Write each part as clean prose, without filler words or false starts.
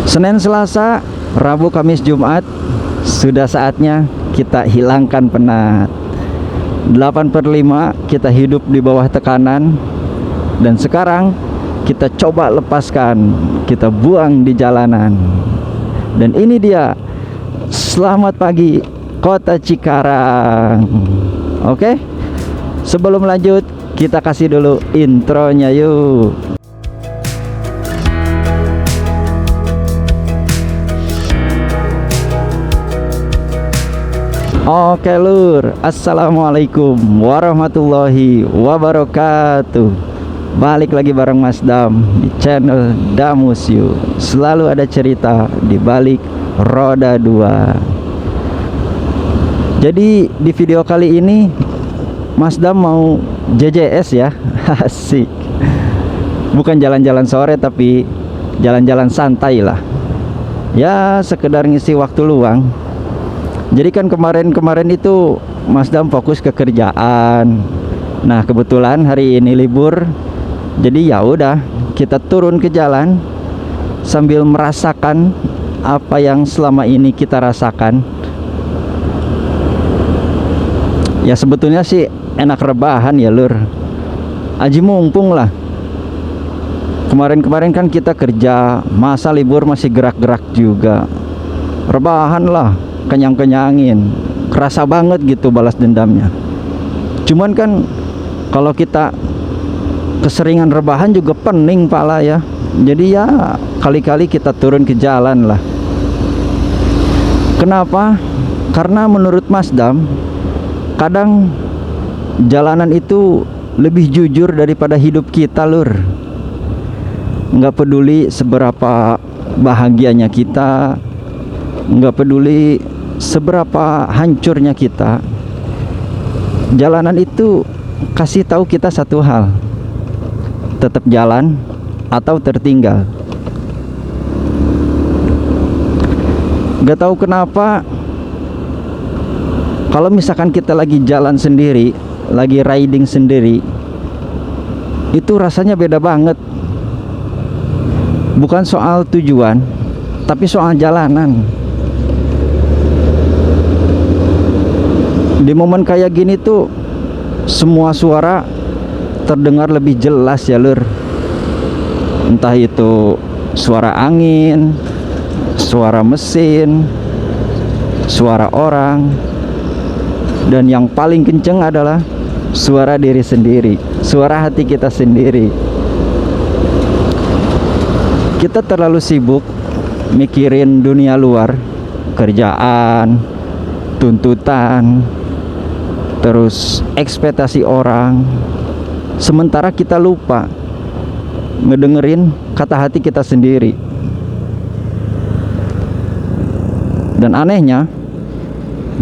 Senin, Selasa, Rabu, Kamis, Jumat, sudah saatnya kita hilangkan penat. 8/5 kita hidup di bawah tekanan, dan sekarang kita coba lepaskan, kita buang di jalanan. Dan ini dia, selamat pagi Kota Cikarang. Oke, sebelum lanjut kita kasih dulu intronya yuk. Oke lur, assalamualaikum warahmatullahi wabarakatuh. Balik lagi bareng Mas Dam di channel Damusyu. Selalu ada cerita di balik roda 2. Jadi di video kali ini Mas Dam mau JJS ya. Asik. Bukan jalan-jalan sore, tapi jalan-jalan santai lah. Ya sekedar ngisi waktu luang. Jadi kan kemarin itu Mas Dam fokus ke kerjaan. Nah kebetulan hari ini libur, jadi ya udah kita turun ke jalan sambil merasakan apa yang selama ini kita rasakan. Ya sebetulnya sih enak rebahan ya lur, aji mumpung lah. Kemarin kan kita kerja, masa libur masih gerak-gerak juga. Rebahan lah, kenyang-kenyangin, kerasa banget gitu balas dendamnya. Cuman kan kalau kita keseringan rebahan juga pening pala ya. Jadi ya kali-kali kita turun ke jalan lah. Kenapa? Karena menurut Mas Dam, kadang jalanan itu lebih jujur daripada hidup kita lur. Nggak peduli seberapa bahagianya kita, nggak peduli seberapa hancurnya kita, jalanan itu kasih tahu kita satu hal: tetap jalan atau tertinggal. Gak tahu kenapa, kalau misalkan kita lagi jalan sendiri, lagi riding sendiri, itu rasanya beda banget. Bukan soal tujuan, tapi soal jalanan. Di momen kayak gini tuh semua suara terdengar lebih jelas ya lur. Entah itu suara angin, suara mesin, suara orang, dan yang paling kenceng adalah suara diri sendiri, suara hati kita sendiri. Kita terlalu sibuk mikirin dunia luar, kerjaan, tuntutan, terus ekspektasi orang, sementara kita lupa ngedengerin kata hati kita sendiri. Dan anehnya,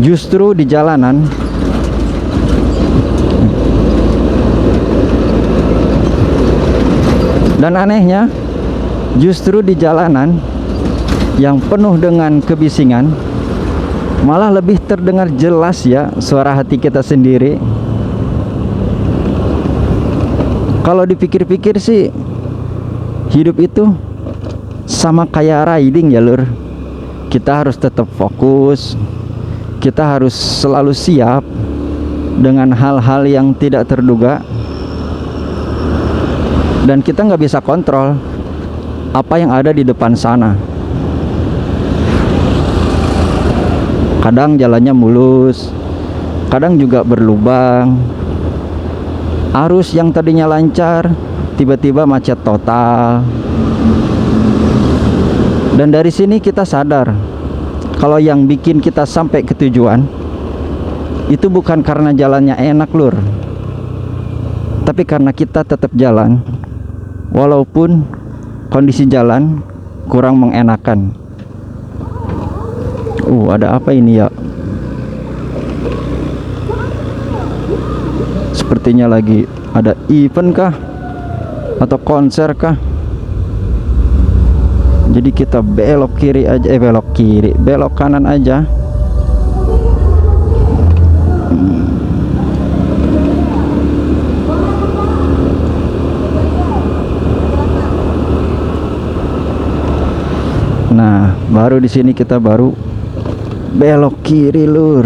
justru di jalanan yang penuh dengan kebisingan, malah lebih terdengar jelas ya suara hati kita sendiri. Kalau dipikir-pikir sih, hidup itu sama kayak riding ya lur. Kita harus tetap fokus, kita harus selalu siap dengan hal-hal yang tidak terduga, dan kita nggak bisa kontrol apa yang ada di depan sana. Kadang jalannya mulus, kadang juga berlubang. Arus yang tadinya lancar tiba-tiba macet total. Dan dari sini kita sadar kalau yang bikin kita sampai ke tujuan itu bukan karena jalannya enak lur, tapi karena kita tetap jalan walaupun kondisi jalan kurang mengenakan. Ada apa ini ya? Sepertinya lagi ada event kah? Atau konser kah? Jadi kita belok kiri aja, belok kanan aja. Nah, baru di sini kita baru belok kiri, lur.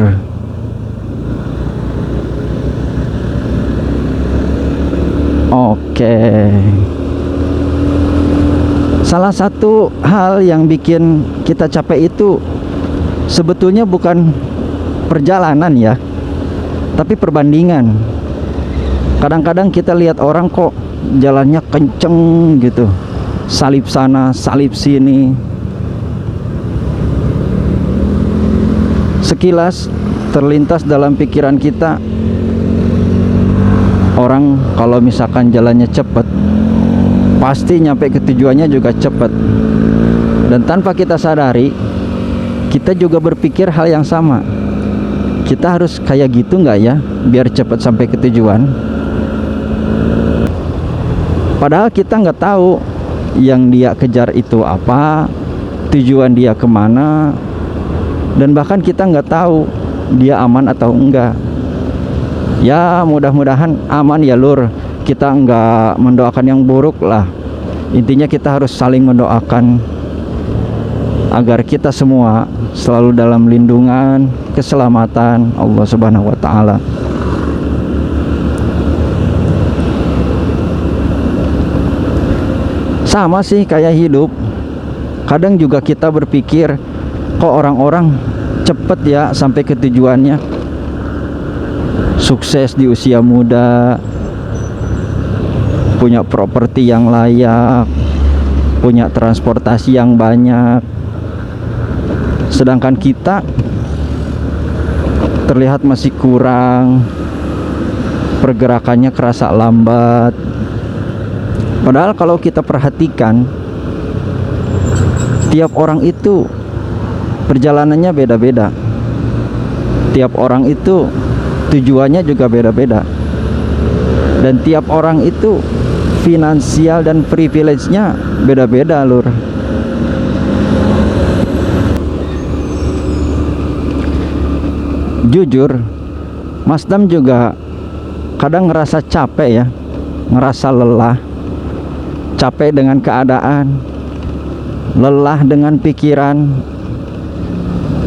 Oke. Salah satu hal yang bikin kita capek itu sebetulnya bukan perjalanan ya, tapi perbandingan. Kadang-kadang kita lihat orang kok jalannya kenceng gitu, salip sana, salip sini. Sekilas terlintas dalam pikiran kita, orang kalau misalkan jalannya cepat, pasti nyampe ke tujuannya juga cepat. Dan tanpa kita sadari, kita juga berpikir hal yang sama. Kita harus kayak gitu nggak ya, biar cepat sampai ke tujuan. Padahal kita nggak tahu yang dia kejar itu apa, tujuan dia kemana, dan bahkan kita nggak tahu dia aman atau enggak. Ya mudah-mudahan aman ya, lur. Kita nggak mendoakan yang buruk lah. Intinya kita harus saling mendoakan agar kita semua selalu dalam lindungan, keselamatan Allah Subhanahu wa taala. Sama sih kayak hidup. Kadang juga kita berpikir, kok orang-orang cepet ya sampai ke tujuannya, sukses di usia muda, punya properti yang layak, punya transportasi yang banyak. Sedangkan kita terlihat masih kurang, pergerakannya kerasa lambat. Padahal kalau kita perhatikan, tiap orang itu perjalanannya beda-beda. Tiap orang itu tujuannya juga beda-beda. Dan tiap orang itu finansial dan privilege-nya beda-beda, lur. Jujur, Mas Dam juga kadang ngerasa capek ya, ngerasa lelah. Capek dengan keadaan, lelah dengan pikiran,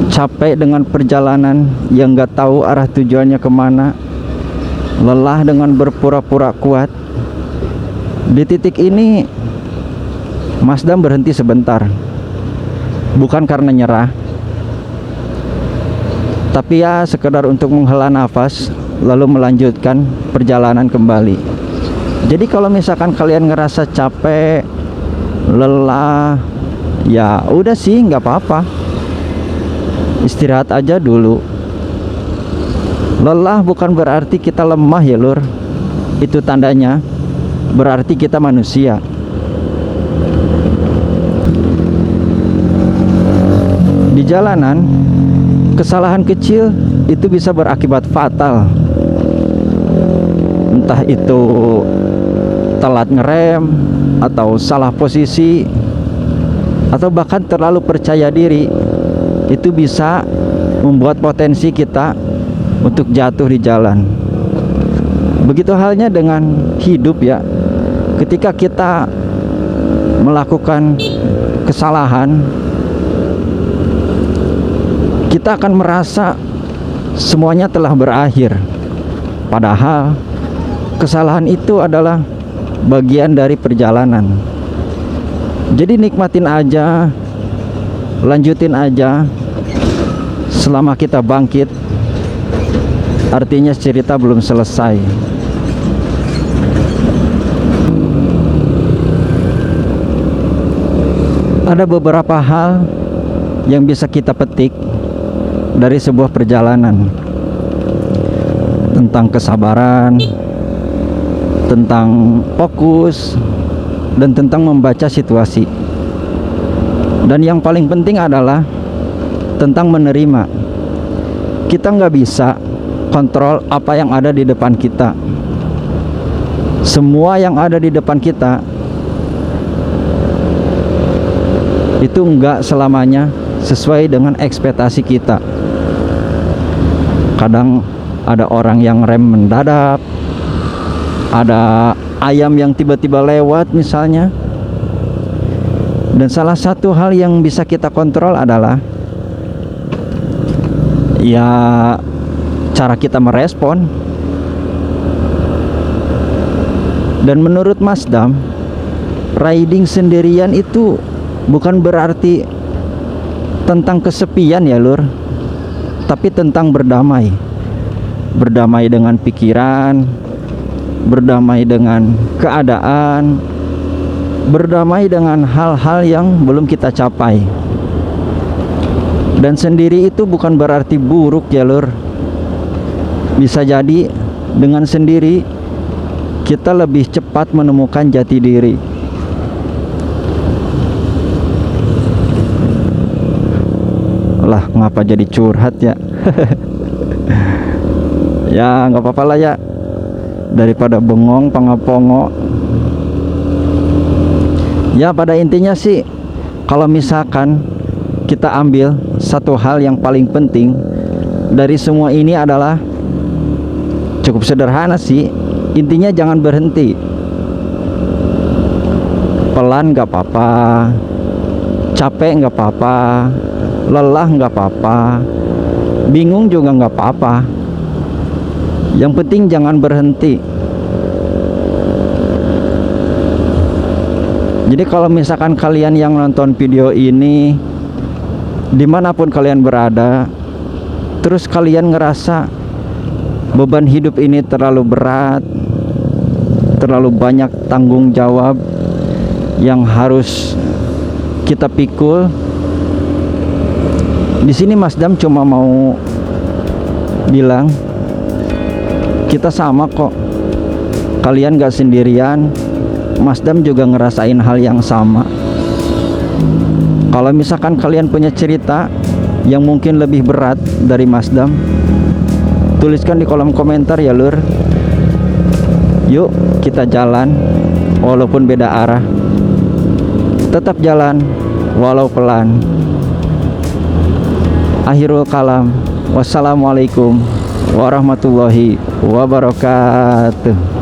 capek dengan perjalanan yang gak tahu arah tujuannya kemana, lelah dengan berpura-pura kuat. Di titik ini Mas Dam berhenti sebentar, bukan karena nyerah, tapi ya sekedar untuk menghela nafas, lalu melanjutkan perjalanan kembali. Jadi kalau misalkan kalian ngerasa capek, lelah, ya udah sih nggak apa-apa, istirahat aja dulu. Lelah bukan berarti kita lemah ya, lur. Itu tandanya berarti kita manusia. Di jalanan, kesalahan kecil itu bisa berakibat fatal. Entah itu telat ngerem, atau salah posisi, atau bahkan terlalu percaya diri, itu bisa membuat potensi kita untuk jatuh di jalan. Begitu halnya dengan hidup ya. Ketika kita melakukan kesalahan, kita akan merasa semuanya telah berakhir. Padahal kesalahan itu adalah bagian dari perjalanan. Jadi nikmatin aja, lanjutin aja. Selama kita bangkit, artinya cerita belum selesai. Ada beberapa hal yang bisa kita petik dari sebuah perjalanan, tentang kesabaran, tentang fokus, dan tentang membaca situasi. Dan yang paling penting adalah tentang menerima. Kita nggak bisa kontrol apa yang ada di depan kita. Semua yang ada di depan kita itu nggak selamanya sesuai dengan ekspektasi kita. Kadang ada orang yang rem mendadak, ada ayam yang tiba-tiba lewat misalnya. Dan salah satu hal yang bisa kita kontrol adalah ya cara kita merespon. Dan menurut Mas Dam, riding sendirian itu bukan berarti tentang kesepian ya lur, tapi tentang berdamai. Berdamai dengan pikiran, berdamai dengan keadaan, berdamai dengan hal-hal yang belum kita capai. Dan sendiri itu bukan berarti buruk ya lur. Bisa jadi dengan sendiri kita lebih cepat menemukan jati diri. Lah ngapa jadi curhat ya? Ya nggak apa-apa lah ya, daripada bengong pangapongo. Ya pada intinya sih, kalau misalkan kita ambil satu hal yang paling penting dari semua ini adalah cukup sederhana sih. Intinya jangan berhenti. Pelan gak apa-apa, capek gak apa-apa, lelah gak apa-apa, bingung juga gak apa-apa. Yang penting jangan berhenti. Jadi kalau misalkan kalian yang nonton video ini, dimanapun kalian berada, terus kalian ngerasa beban hidup ini terlalu berat, terlalu banyak tanggung jawab yang harus kita pikul, di sini Mas Dam cuma mau bilang kita sama kok. Kalian gak sendirian. Mas Dam juga ngerasain hal yang sama. Kalau misalkan kalian punya cerita yang mungkin lebih berat dari Mas Dam, tuliskan di kolom komentar ya lur. Yuk kita jalan walaupun beda arah. Tetap jalan walau pelan. Akhirul kalam. Wassalamualaikum warahmatullahi wabarakatuh.